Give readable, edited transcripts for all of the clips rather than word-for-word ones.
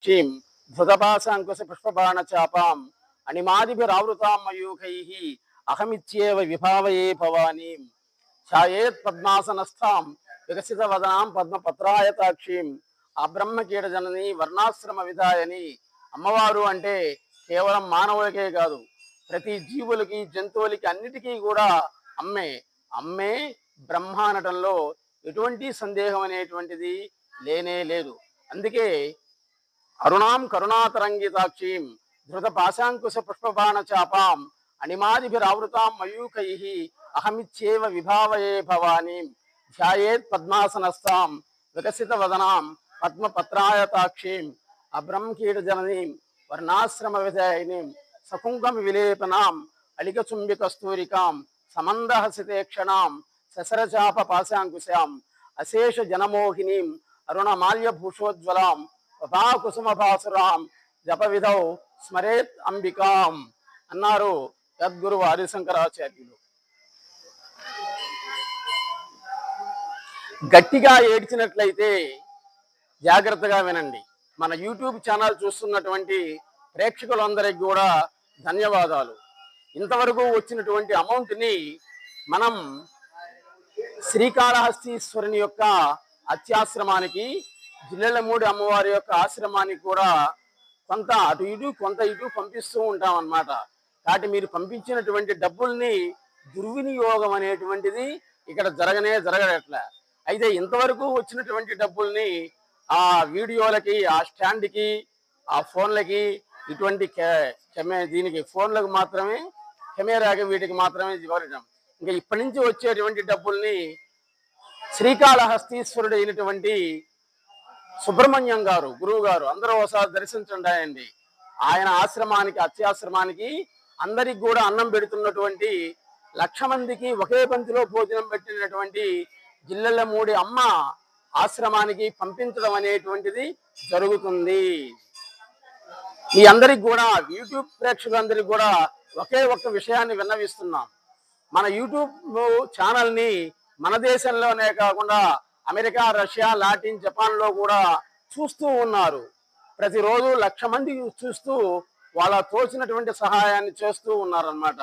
క్షీం ధృతపాశాంకుశ పుష్పబాణ చాపాం అణిమాదిభిరావృతాం మయూఖైః అహమిత్యేవ విభావయే భవానీం ఛాయేత్ పద్మాసనస్థాం వికసిత వదనాం పద్మపత్రాయతాక్షీం ఆ బ్రహ్మకీట జనని వర్ణాశ్రమ విధాయని. అమ్మవారు అంటే కేవలం మానవులకే కాదు, ప్రతి జీవులకి జంతువులకి అన్నిటికీ కూడా అమ్మే. అమ్మే బ్రహ్మ అనటంలో ఎటువంటి సందేహం అనేటువంటిది లేనే లేదు. అందుకే అరుణాం కరుణాతరంగితాక్షీం ధృత పాశాంకుశ పుష్పబాణ చాపాం అణిమాదిభిరావృతాం మయూఖైః అహమిత్యేవ విభావయే భవానీం ధ్యాయేత్ పద్మాసనస్థాం వికసిత వదనాం పద్మపత్రాయతాక్షీం అబ్రహ్మకీట జననీం వర్ణాశ్రమ విధాయినీం సకుంకుమ విలేపనాం అలికచుంబి కస్తూరికాం సమందహసితేక్షణాం ససరచాప పాశాంకుశాం అశేష జనమోహినీం అరుణమాల్యభూషోజ్వలాం వపాకుసుమభాసురాం జపవిధౌ స్మరేత్ అంబికాం అన్నారు యద్గురు ఆదిశంకరాచార్యులు. గట్టిగా ఏడ్చినట్లయితే జాగ్రత్తగా వినండి. మన యూట్యూబ్ ఛానల్ చూస్తున్నటువంటి ప్రేక్షకులందరికీ కూడా ధన్యవాదాలు. ఇంతవరకు వచ్చినటువంటి అమౌంట్ని మనం శ్రీకాళహస్తీశ్వరుని యొక్క అత్యాశ్రమానికి, జిల్లెళ్ళమూడి అమ్మవారి యొక్క ఆశ్రమానికి కూడా కొంత అటు ఇటు కొంత ఇటు పంపిస్తూ ఉంటాం అన్నమాట. కాబట్టి మీరు పంపించినటువంటి డబ్బుల్ని దుర్వినియోగం అనేటువంటిది ఇక్కడ జరగట్లే. అయితే ఇంతవరకు వచ్చినటువంటి డబ్బుల్ని ఆ వీడియోలకి, ఆ స్టాండ్కి, ఆ ఫోన్లకి, ఇటువంటి దీనికి ఫోన్లకు మాత్రమే, కెమెరాకి, వీటికి మాత్రమే ఇవ్వడం. ఇంకా ఇప్పటి నుంచి వచ్చేటువంటి డబ్బుల్ని శ్రీకాళహస్తీశ్వరుడు అయినటువంటి సుబ్రహ్మణ్యం గారు, గురువు గారు, అందరూ ఒకసారి దర్శించండి. ఆయన ఆశ్రమానికి, అత్యాశ్రమానికి అందరికి కూడా అన్నం పెడుతున్నటువంటి, 1,00,000 మందికి ఒకే పంక్తిలో భోజనం పెట్టినటువంటి జిల్లెళ్ళమూడి అమ్మ ఆశ్రమానికి పంపించడం అనేటువంటిది జరుగుతుంది. మీ అందరికి కూడా, యూట్యూబ్ ప్రేక్షకులందరికీ కూడా ఒకే ఒక్క విషయాన్ని విన్నవిస్తున్నాం. మన యూట్యూబ్ ఛానల్ని మన దేశంలోనే కాకుండా అమెరికా, రష్యా, లాటిన్, జపాన్లో కూడా చూస్తూ ఉన్నారు. ప్రతిరోజు 1,00,000 మంది చూస్తూ వాళ్ళ తోచినటువంటి సహాయాన్ని చేస్తూ ఉన్నారన్నమాట.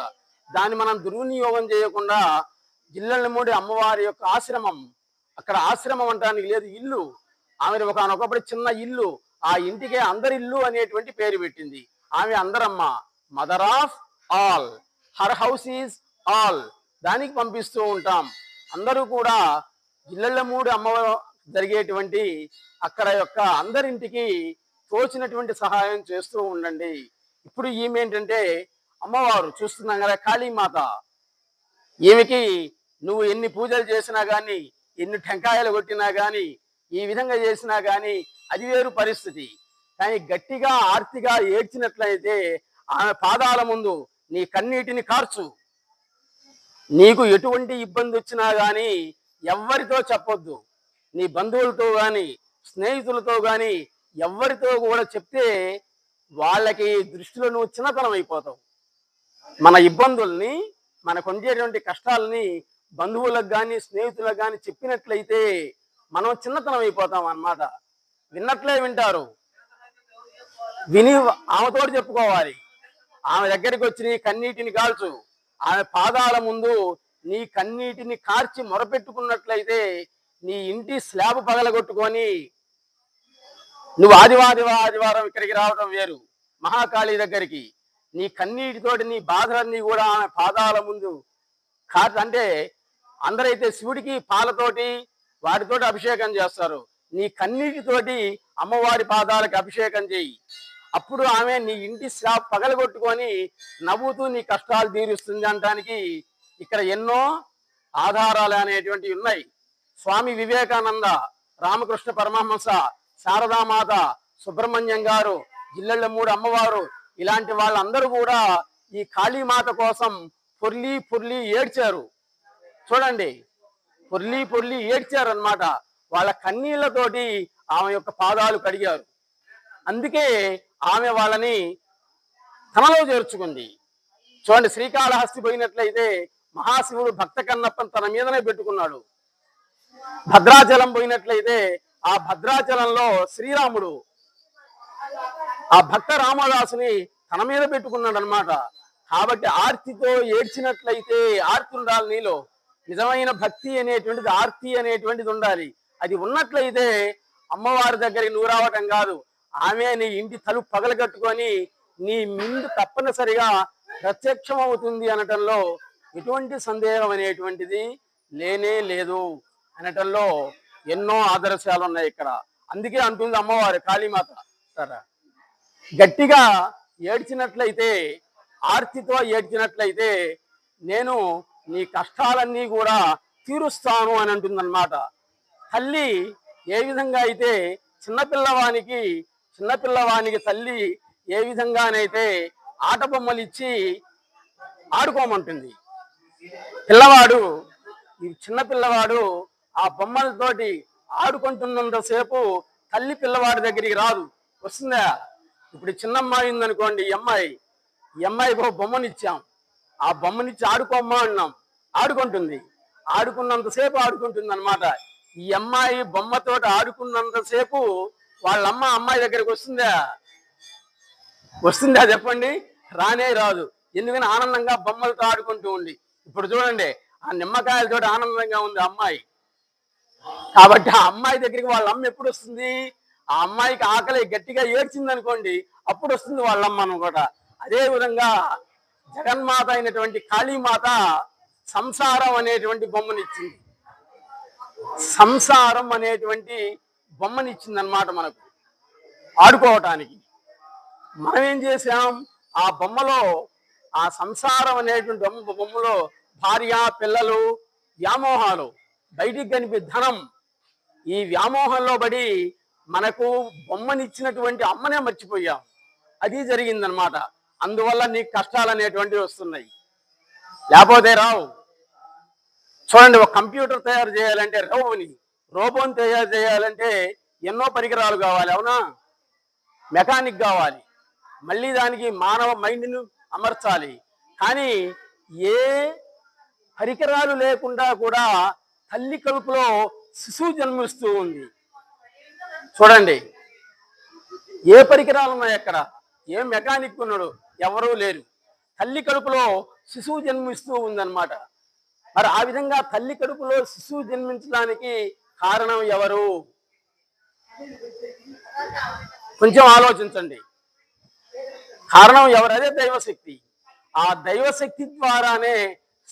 దాన్ని మనం దుర్వినియోగం చేయకుండా జిల్లెళ్ళమూడి అమ్మవారి యొక్క ఆశ్రమం, అక్కడ ఆశ్రమం అంటానికి లేదు, ఇల్లు. ఆమె ఒకనొకప్పుడు చిన్న ఇల్లు, ఆ ఇంటికే అందరిల్లు అనేటువంటి పేరు పెట్టింది. ఆమె అందరమ్మ, mother of all, her house is all. దానికి పంపిస్తూ ఉంటాం. అందరూ కూడా జిల్లెళ్ళమూడి అమ్మవారు జరిగేటువంటి అక్కడ యొక్క అందరింటికి తోచినటువంటి సహాయం చేస్తూ ఉండండి. ఇప్పుడు ఈమె ఏంటంటే అమ్మవారు చూస్తున్నాం కదా, కాళీమాత. ఈమెకి నువ్వు ఎన్ని పూజలు చేసినా కానీ, ఎన్ని టెంకాయలు కొట్టినా కానీ, ఈ విధంగా చేసినా కానీ అది వేరు పరిస్థితి. కానీ గట్టిగా ఆర్తిగా ఏడ్చినట్లయితే ఆమె పాదాల ముందు నీ కన్నీటిని కార్చు. నీకు ఎటువంటి ఇబ్బంది వచ్చినా కానీ ఎవ్వరితో చెప్పొద్దు. నీ బంధువులతో కానీ, స్నేహితులతో కానీ ఎవ్వరితో కూడా చెప్తే వాళ్ళకి దృష్టిలో నువ్వు చిన్నతనం అయిపోతావు. మన ఇబ్బందుల్ని, మనకు ఉండేటువంటి కష్టాలని బంధువులకు కానీ, స్నేహితులకు కానీ చెప్పినట్లయితే మనం చిన్నతనం అయిపోతాం అన్నమాట. విన్నట్లే వింటారు. విని ఆమెతోటి చెప్పుకోవాలి. ఆమె దగ్గరికి వచ్చి నీ కన్నీటిని కాల్చు. ఆమె పాదాల ముందు నీ కన్నీటిని కార్చి మొరపెట్టుకున్నట్లయితే నీ ఇంటి స్లాబ్ పగలగొట్టుకొని నువ్వు ఆదివారం ఇక్కడికి రావడం వేరు, మహాకాళి దగ్గరికి. నీ కన్నీటితోటి నీ బాధలన్నీ కూడా ఆమె పాదాల ముందు అంటే అందరైతే శివుడికి పాలతోటి వాటితోటి అభిషేకం చేస్తారు. నీ కన్నీటితోటి అమ్మవారి పాదాలకు అభిషేకం చేయి. అప్పుడు ఆమె నీ ఇంటి స్లాబ్ పగలగొట్టుకొని నవ్వుతూ నీ కష్టాలు తీరుస్తుంది అనడానికి ఇక్కడ ఎన్నో ఆధారాలు అనేటువంటివి ఉన్నాయి. స్వామి వివేకానంద, రామకృష్ణ పరమహంస, శారదామాత, సుబ్రహ్మణ్యం గారు, జిల్లెళ్ళమూడి అమ్మవారు, ఇలాంటి వాళ్ళందరూ కూడా ఈ కాళీమాత కోసం పొర్లి ఏడ్చారు. చూడండి, పొర్లి ఏడ్చారు అన్నమాట. వాళ్ళ కన్నీళ్లతోటి ఆమె యొక్క పాదాలు కడిగారు. అందుకే ఆమె వాళ్ళని తనలో చేర్చుకుంది. చూడండి, శ్రీకాళహస్తి పోయినట్లయితే మహాశివుడు భక్త కన్నప్పని తన మీదనే పెట్టుకున్నాడు. భద్రాచలం పోయినట్లయితే ఆ భద్రాచలంలో శ్రీరాముడు ఆ భక్త రామదాసుని తన మీద పెట్టుకున్నాడు అనమాట. కాబట్టి ఆర్తితో ఏడ్చినట్లయితే, ఆర్తి ఉండాలి నీలో. నిజమైన భక్తి అనేటువంటిది, ఆర్తి అనేటువంటిది ఉండాలి. అది ఉన్నట్లయితే అమ్మవారి దగ్గరికి నువ్వు రావటం కాదు, ఆమె నీ ఇంటి తలుపు పగలగట్టుకొని నీ ముందు తప్పనిసరిగా ప్రత్యక్షం అవుతుంది అనటంలో ఎటువంటి సందేహం అనేటువంటిది లేనే లేదు అనటంలో ఎన్నో ఆదర్శాలు ఉన్నాయి ఇక్కడ. అందుకే అంటుంది అమ్మవారు కాళీమాత, సరే గట్టిగా ఏడ్చినట్లయితే, ఆర్తితో ఏడ్చినట్లయితే నేను నీ కష్టాలన్నీ కూడా తీరుస్తాను అని అంటుందన్నమాట. తల్లి ఏ విధంగా అయితే చిన్నపిల్లవానికి తల్లి ఏ విధంగానైతే ఆట బొమ్మలు ఇచ్చి ఆడుకోమంటుంది, చిన్నపిల్లవాడు ఆ బొమ్మలతోటి ఆడుకుంటున్నంతసేపు తల్లి పిల్లవాడి దగ్గరికి రాదు, వస్తుందా? ఇప్పుడు చిన్నమ్మాయి ఉందనుకోండి, ఈ అమ్మాయికి ఒక బొమ్మనిచ్చాం, ఆ బొమ్మనిచ్చి ఆడుకోమ్మా అన్నాం, ఆడుకుంటుంది. ఆడుకున్నంతసేపు ఆడుకుంటుంది అనమాట. ఈ అమ్మాయి బొమ్మతోటి ఆడుకున్నంతసేపు వాళ్ళమ్మ అమ్మాయి దగ్గరికి వస్తుందా చెప్పండి? రానే రాదు. ఎందుకని? ఆనందంగా బొమ్మలతో ఆడుకుంటూ ఉంది. ఇప్పుడు చూడండి, ఆ నిమ్మకాయలతో ఆనందంగా ఉంది అమ్మాయి. కాబట్టి ఆ అమ్మాయి దగ్గరికి వాళ్ళ అమ్మ ఎప్పుడు వస్తుంది? ఆ అమ్మాయికి ఆకలి గట్టిగా ఏడ్చింది అనుకోండి, అప్పుడు వస్తుంది వాళ్ళమ్మ అనమాట. అదే విధంగా జగన్మాత అయినటువంటి కాళీమాత సంసారం అనేటువంటి బొమ్మనిచ్చింది. సంసారం అనేటువంటి బొమ్మనిచ్చింది అన్నమాట మనకు ఆడుకోవటానికి. మనం ఏం చేసాం? ఆ బొమ్మలో, ఆ సంసారం అనేటువంటి బొమ్మలో భార్య, పిల్లలు, వ్యామోహాలు, బయటికి కనిపి ధనం, ఈ వ్యామోహంలో పడి మనకు బొమ్మనిచ్చినటువంటి అమ్మనే మర్చిపోయాం. అది జరిగిందనమాట. అందువల్ల నీకు కష్టాలు అనేటువంటివి వస్తున్నాయి, లేకపోతే రావు. చూడండి, ఒక కంప్యూటర్ తయారు చేయాలంటే రోబోని తయారు చేయాలంటే ఎన్నో పరికరాలు కావాలి, అవునా? మెకానిక్ కావాలి, మళ్ళీ దానికి మానవ మైండ్ను అమర్చాలి. కానీ ఏ పరికరాలు లేకుండా కూడా తల్లి కడుపులో శిశువు జన్మిస్తూ ఉంది. చూడండి, ఏ పరికరాలు ఉన్నాయి అక్కడ? ఏ మెకానిక్ ఉన్నాడు? ఎవరూ లేరు. తల్లి కడుపులో శిశువు జన్మిస్తూ ఉందన్నమాట. మరి ఆ విధంగా తల్లి కడుపులో శిశువు జన్మించడానికి కారణం ఎవరు? కొంచెం ఆలోచించండి. కారణం ఎవరు? అదే దైవశక్తి. ఆ దైవశక్తి ద్వారానే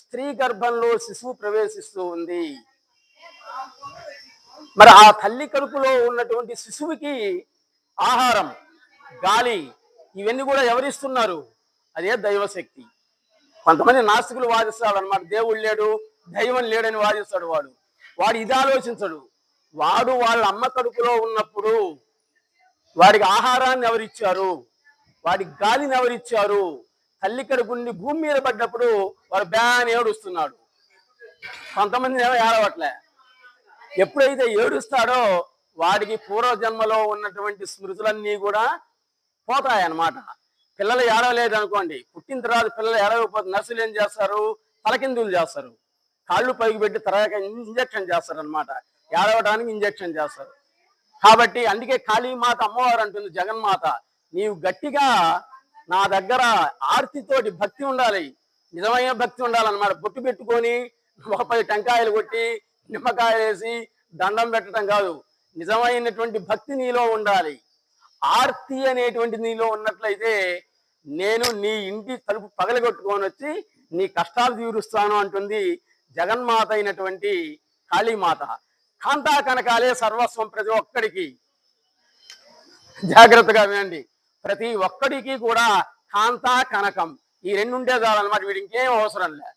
స్త్రీ గర్భంలో శిశువు ప్రవేశిస్తూ ఉంది. మరి ఆ తల్లి కడుపులో ఉన్నటువంటి శిశువుకి ఆహారం, గాలి, ఇవన్నీ కూడా ఎవరిస్తున్నారు? అదే దైవశక్తి. కొంతమంది నాస్తికులు వాదిస్తాడు అనమాట, దేవుడు లేడు, దైవం లేడని వాదిస్తాడు. వాడు ఇది ఆలోచించడు. వాడు వాళ్ళ అమ్మ కడుపులో ఉన్నప్పుడు వాడికి ఆహారాన్ని ఎవరిచ్చారు? వాడికి గాలిని ఎవరిచ్చారు? తల్లి కడుపు నుండి భూమి మీద పడ్డప్పుడు వాడు బ్యాన్ ఏడుస్తున్నాడు. కొంతమంది ఏమో ఏడవట్లే. ఎప్పుడైతే ఏడుస్తాడో వాడికి పూర్వజన్మలో ఉన్నటువంటి స్మృతులన్నీ కూడా పోతాయన్నమాట. పిల్లలు ఏడవలేదు అనుకోండి, పుట్టిన తర్వాత పిల్లలు ఏడవకపోతే నర్సులు ఏం చేస్తారు? తలకిందులు చేస్తారు, కాళ్ళు పైకి పెట్టి తర్వాత ఇంజక్షన్ చేస్తారు అనమాట. ఏడవడానికి ఇంజక్షన్ చేస్తారు. కాబట్టి అందుకే కాళీమాత అమ్మవారు అంటుంది, జగన్మాత, నీవు గట్టిగా నా దగ్గర ఆర్తితోటి భక్తి ఉండాలి, నిజమైన భక్తి ఉండాలన్నమాట. బొట్టు పెట్టుకొని 30 టెంకాయలు కొట్టి నిమ్మకాయలు వేసి దండం పెట్టడం కాదు, నిజమైనటువంటి భక్తి నీలో ఉండాలి. ఆర్తి అనేటువంటి నీలో ఉన్నట్లయితే నేను నీ ఇంటి తలుపు పగలగొట్టుకొని వచ్చి నీ కష్టాలు తీరుస్తాను అంటుంది జగన్మాత అయినటువంటి కాళీమాత. కాంతా కనకాలే సర్వస్వం ప్రతి ఒక్కడికి. జాగ్రత్తగా వినండి, ప్రతి ఒక్కడికి కూడా కాంతా కనకం ఈ రెండు ఉంటే చాలన్నమాట. వీడి ఇంకేం అవసరం లే.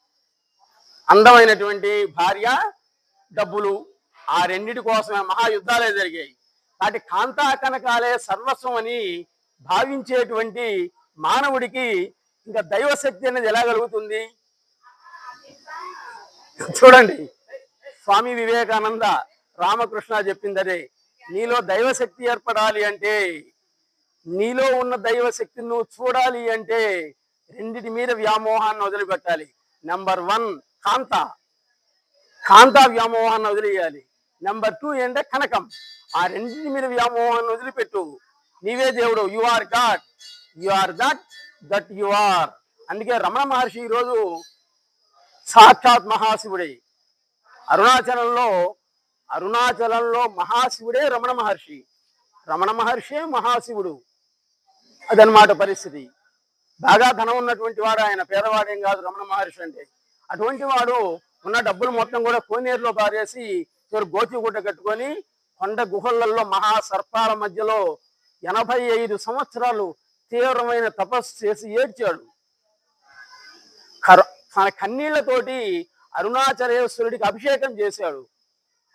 అందమైనటువంటి భార్య, డబ్బులు, ఆ రెండిటి కోసమే మహాయుద్ధాలే జరిగాయి. కాబట్టి కాంతా కనకాలే సర్వస్వం అని భావించేటువంటి మానవుడికి ఇంకా దైవశక్తి అనేది ఎలా కలుగుతుంది? చూడండి, స్వామి వివేకానంద, రామకృష్ణ చెప్పింది అదే. నీలో దైవశక్తి ఏర్పడాలి అంటే, నీలో ఉన్న దైవశక్తిని నువ్వు చూడాలి అంటే రెండిటి మీద వ్యామోహాన్ని వదిలిపెట్టాలి. నెంబర్ 1 కాంతా వ్యామోహాన్ని వదిలేయాలి. నెంబర్ 2 ఏంటంటే కనకం. ఆ రెండింటి మీద వ్యామోహాన్ని వదిలిపెట్టు. నీవే దేవుడు, you are God, you are that you are. అందుకే రమణ మహర్షి ఈరోజు సాక్షాత్ మహాశివుడే. అరుణాచలంలో మహాశివుడే రమణ మహర్షి, రమణ మహర్షి మహాశివుడు. అదనమాట పరిస్థితి. బాగా ధనం ఉన్నటువంటి వాడు ఆయన, పేదవాడేం కాదు రమణ మహర్షి అంటే. అటువంటి వాడు ఉన్న డబ్బులు మొత్తం కూడా కోనేరులో పారేసి గోచి గుడ్డ కట్టుకొని కొండ గుహలలో మహాసర్పాల మధ్యలో 85 సంవత్సరాలు తీవ్రమైన తపస్సు చేసి ఏడ్చాడు. తన కన్నీళ్లతోటి అరుణాచలేశ్వరుడికి అభిషేకం చేశాడు.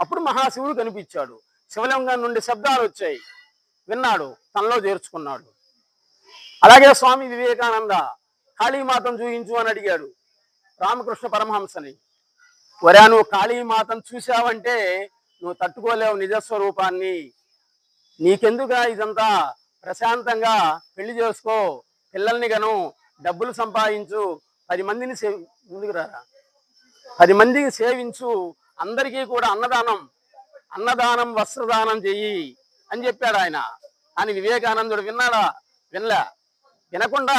అప్పుడు మహాశివుడు కనిపించాడు. శివలింగం నుండి శబ్దాలు వచ్చాయి, విన్నాడు, తనలో చేర్చుకున్నాడు. అలాగే స్వామి వివేకానంద కాళీమాతను చూయించు అని అడిగాడు రామకృష్ణ పరమహంసని. వరా, నువ్వు కాళీమాతను చూసావంటే నువ్వు తట్టుకోలేవు నిజస్వరూపాన్ని, నీకెందుగా ఇదంతా, ప్రశాంతంగా పెళ్లి చేసుకో, పిల్లల్ని గను, డబ్బులు సంపాదించు, 10 మందిని ముందుకు రారా, 10 మందికి సేవించు, అందరికీ కూడా అన్నదానం వస్త్రదానం చెయ్యి అని చెప్పాడు ఆయన. అని వివేకానందుడు విన్నాడా? వినకుండా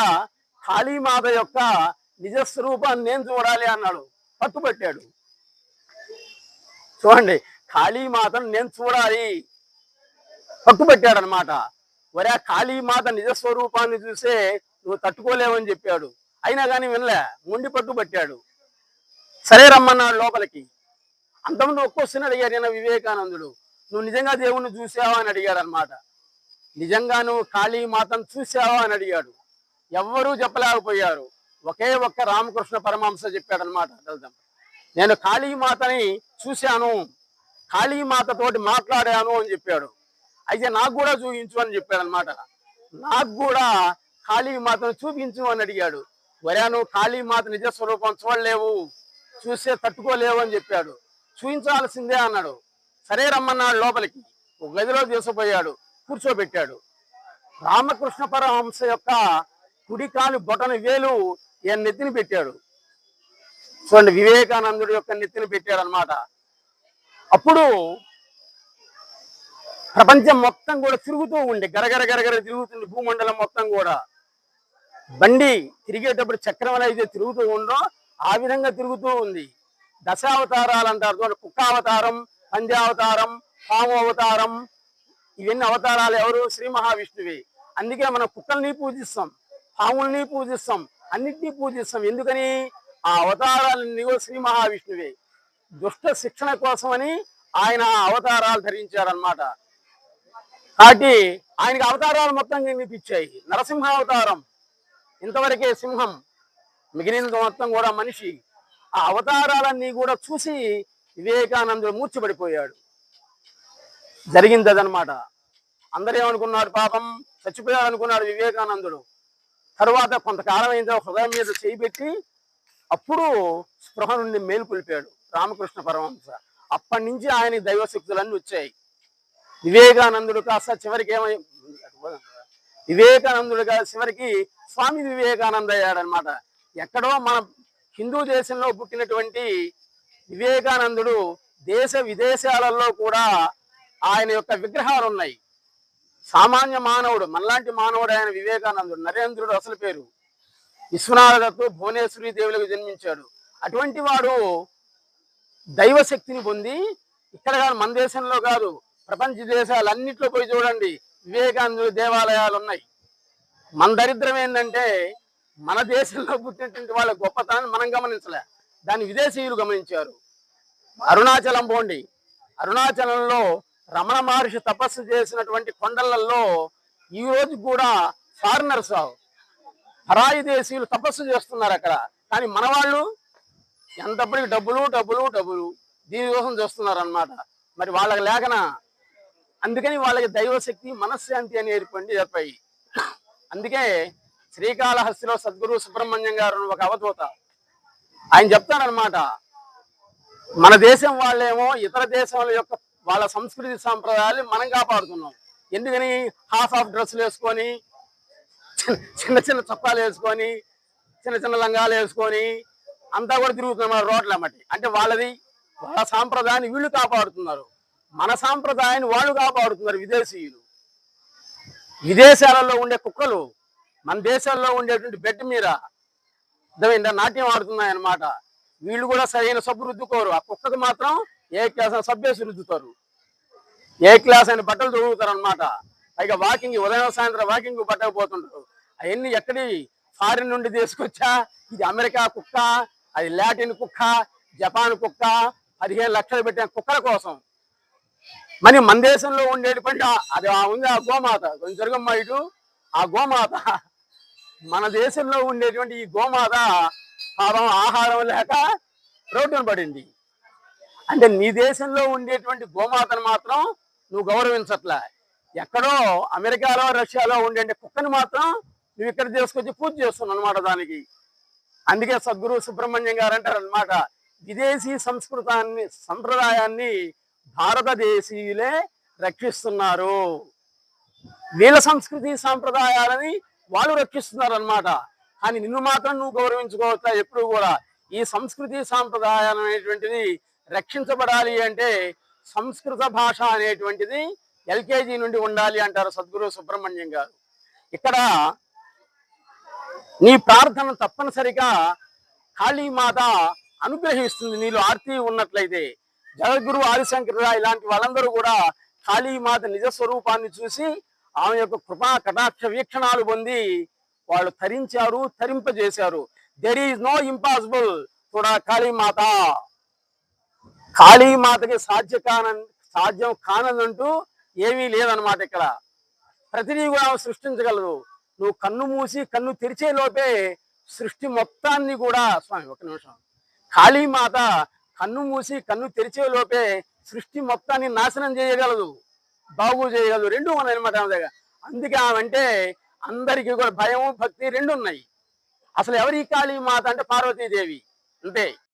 కాళీమాత యొక్క నిజస్వరూపాన్ని నేను చూడాలి అన్నాడు. పట్టుబట్టాడు. చూడండి, కాళీమాతను నేను చూడాలి, పట్టుబట్టాడు అనమాట. వరే, కాళీమాత నిజస్వరూపాన్ని చూసే నువ్వు తట్టుకోలేవని చెప్పాడు. అయినా కానీ వినలే, మొండి పట్టుబట్టాడు. సరే రమ్మన్నాడు లోపలికి. అంతమంది ఒక్కొస్తుని అడిగారు ఈయన వివేకానందుడు, నువ్వు నిజంగా దేవుణ్ణి చూసావా అని అడిగాడు అనమాట. నిజంగా నువ్వు కాళీమాతను చూసావా అని అడిగాడు. ఎవ్వరూ చెప్పలేకపోయారు. ఒకే ఒక్క రామకృష్ణ పరమహంస చెప్పాడు అనమాట. నేను కాళీమాతని చూశాను, కాళీమాతతోటి మాట్లాడాను అని చెప్పాడు. అయితే నాకు కూడా చూపించు అని చెప్పాడు అనమాట. నాకు కూడా కాళీమాతను చూపించు అని అడిగాడు. వరే, నువ్వు కాళీమాత నిజస్వరూపం చూడలేవు, చూస్తే తట్టుకోలేవు అని చెప్పాడు. చూపించాల్సిందే అన్నాడు. సరే రమ్మన్నాడు లోపలికి. ఒక గదిలో తీసుకుపోయాడు, కూర్చోబెట్టాడు. రామకృష్ణ పరమహంస యొక్క కుడికాలు బొటన వేలు ఈయన నెత్తిని పెట్టాడు. చూడండి, వివేకానందుడి యొక్క నెత్తిని పెట్టాడు అనమాట. అప్పుడు ప్రపంచం మొత్తం కూడా తిరుగుతూ ఉండి గరగర తిరుగుతుంది. భూమండలం మొత్తం కూడా బండి తిరిగేటప్పుడు చక్రం అయితే తిరుగుతూ ఉండో ఆ విధంగా తిరుగుతూ ఉంది. దశావతారాలు అంటారు. కుక్క అవతారం, పంజావతారం, పాము అవతారం, ఇవన్నీ అవతారాలు ఎవరు? శ్రీ మహావిష్ణువే. అందుకే మనం కుక్కల్ని పూజిస్తాం, పాముల్ని పూజిస్తాం, అన్నిటినీ పూజిస్తాం. ఎందుకని? ఆ అవతారాలన్నీ శ్రీ మహావిష్ణువే. దుష్ట శిక్షణ కోసమని ఆయన అవతారాలు ధరించారనమాట. కాబట్టి ఆయనకి అవతారాలు మొత్తం కనిపించాయి. నరసింహ అవతారం ఇంతవరకే సింహం, మిగిలిన మొత్తం కూడా మనిషి. ఆ అవతారాలన్నీ కూడా చూసి వివేకానందుడు మూర్ఛపడిపోయాడు. జరిగింది అదనమాట. అందరూ ఏమనుకున్నారు? పాపం చచ్చిపోయాడు అనుకున్నాడు వివేకానందుడు. తరువాత కొంతకాలం అయిన హృదయం మీద చేయి పెట్టి అప్పుడు స్పృహ నుండి మేలుకొల్పాడు రామకృష్ణ పరమహంస. అప్పటి నుంచి ఆయన దైవశక్తులన్నీ వచ్చాయి. వివేకానందుడు కాస్త చివరికి చివరికి స్వామి వివేకానంద అయ్యాడనమాట. ఎక్కడో మన హిందూ దేశంలో పుట్టినటువంటి వివేకానందుడు దేశ విదేశాలలో కూడా ఆయన యొక్క విగ్రహాలు ఉన్నాయి. సామాన్య మానవుడు, మనలాంటి మానవుడు ఆయన వివేకానందుడు. నరేంద్రుడు అసలు పేరు. విశ్వనాథుడు భువనేశ్వరి దేవులకు జన్మించాడు. అటువంటి వాడు దైవశక్తిని పొంది ఇక్కడ కాదు, మన దేశంలో కాదు, ప్రపంచ దేశాలన్నింటిలో పోయి చూడండి వివేకానందుడి దేవాలయాలు ఉన్నాయి. మన దరిద్రం ఏంటంటే మన దేశంలో పుట్టినటువంటి వాళ్ళ గొప్పతనాన్ని మనం గమనించలే, దాన్ని విదేశీయులు గమనించారు. అరుణాచలం పోండి, అరుణాచలంలో రమణ మహర్షి తపస్సు చేసినటువంటి కొండలలో ఈ రోజు కూడా ఫారినర్స్, పరాయి దేశీయులు తపస్సు చేస్తున్నారు అక్కడ. కానీ మన వాళ్ళు ఎంతప్పటికి డబ్బులు దీనికోసం చేస్తున్నారు అన్నమాట. మరి వాళ్ళకి లేకనా? అందుకని వాళ్ళకి దైవశక్తి, మనశ్శాంతి అని ఏర్పాయి. అందుకే శ్రీకాళహస్తిలో సద్గురు సుబ్రహ్మణ్యం గారు ఒక అవధూత ఆయన చెప్తారనమాట, మన దేశం వాళ్ళేమో ఇతర దేశాల యొక్క వాళ్ళ సంస్కృతి సాంప్రదాయాలు మనం కాపాడుతున్నాం. ఎందుకని? హాఫ్ ఆఫ్ డ్రెస్సులు వేసుకొని, చిన్న చిన్న చొక్కాలు వేసుకొని, చిన్న లంగాలు వేసుకొని అంతా కూడా తిరుగుతున్నారు రోడ్ల మట్టి. అంటే వాళ్ళ సాంప్రదాయాన్ని వీళ్ళు కాపాడుతున్నారు, మన సాంప్రదాయాన్ని వాళ్ళు కాపాడుతున్నారు విదేశీయులు. విదేశాలలో ఉండే కుక్కలు మన దేశాల్లో ఉండేటువంటి బెడ్ మీద అర్థమైందా నాట్యం ఆడుతున్నాయి అన్నమాట. వీళ్ళు కూడా సరైన సబ్బు రుద్దుకోరు. ఆ కుక్కకు మాత్రం ఏ క్లాస్ సబ్బేసి రుద్దుతారు. ఏ క్లాస్ అయిన బట్టలు తొడుగుతారు అనమాట. పైగా వాకింగ్ ఉదయం సాయంత్రం వాకింగ్ పట్టకపోతుంటారు. అవన్నీ ఎక్కడి ఫారిన్ నుండి తీసుకొచ్చా. ఇది అమెరికా కుక్క, అది లాటిన్ కుక్క, జపాన్ కుక్క, 15 లక్షలు పెట్టిన కుక్కల కోసం. మరి మన దేశంలో ఉండేటువంటి అది ఉంది ఆ గోమాత, కొంచెం జరగమ్మా ఇటు. ఆ గోమాత మన దేశంలో ఉండేటువంటి ఈ గోమాత పాపం ఆహారం లేక రోడ్డున పడింది. అంటే నీ దేశంలో ఉండేటువంటి గోమాతను మాత్రం నువ్వు గౌరవించట్లే. ఎక్కడో అమెరికాలో రష్యాలో ఉండే కుక్కని మాత్రం నువ్వు ఇక్కడ తీసుకొచ్చి పూజ చేస్తున్నావు అనమాట దానికి. అందుకే సద్గురు సుబ్రహ్మణ్యం గారు అంటారు అనమాట, విదేశీ సంప్రదాయాన్ని భారతదేశీయులే రక్షిస్తున్నారు. వీళ్ళ సంస్కృతి సాంప్రదాయాలని వాళ్ళు రక్షిస్తున్నారు అనమాట. కానీ నిన్ను మాత్రం నువ్వు గౌరవించుకోవచ్చా? ఎప్పుడు కూడా ఈ సంస్కృతి సాంప్రదాయాలు అనేటువంటిది రక్షించబడాలి అంటే సంస్కృత భాష అనేటువంటిది ఎల్కేజీ నుండి ఉండాలి అంటారు సద్గురు సుబ్రహ్మణ్యం గారు. ఇక్కడ నీ ప్రార్థన తప్పనిసరిగా కాళీమాత అనుగ్రహిస్తుంది నీలో ఆర్తి ఉన్నట్లయితే. జగద్గురు ఆదిశంకర ఇలాంటి వాళ్ళందరూ కూడా కాళీమాత నిజ స్వరూపాన్ని చూసి ఆమె యొక్క కృపా కటాక్ష వీక్షణాలు పొంది వాళ్ళు తరించారు, తరింపజేశారు. దెర్ ఈజ్ నో ఇంపాసిబుల్ కూడా కాళీమాత. కాళీమాతకి సాధ్యం కానంటూ ఏమీ లేదనమాట. ఇక్కడ ప్రతిదీ కూడా సృష్టించగలదు. నువ్వు కన్ను మూసి కన్ను తెరిచే లోపే సృష్టి మొత్తాన్ని కూడా స్వామి ఒక నిమిషం, కాళీమాత కన్ను మూసి కన్ను తెరిచే లోపే సృష్టి మొత్తాన్ని నాశనం చేయగలదు, బాగు చేయగలదు. రెండు ఉన్నాయి అనమాట ఆమె దగ్గర. అందుకే ఆమె అంటే అందరికీ కూడా భయం భక్తి రెండు ఉన్నాయి. అసలు ఎవరి కాళీమాత అంటే పార్వతీదేవి అంతే.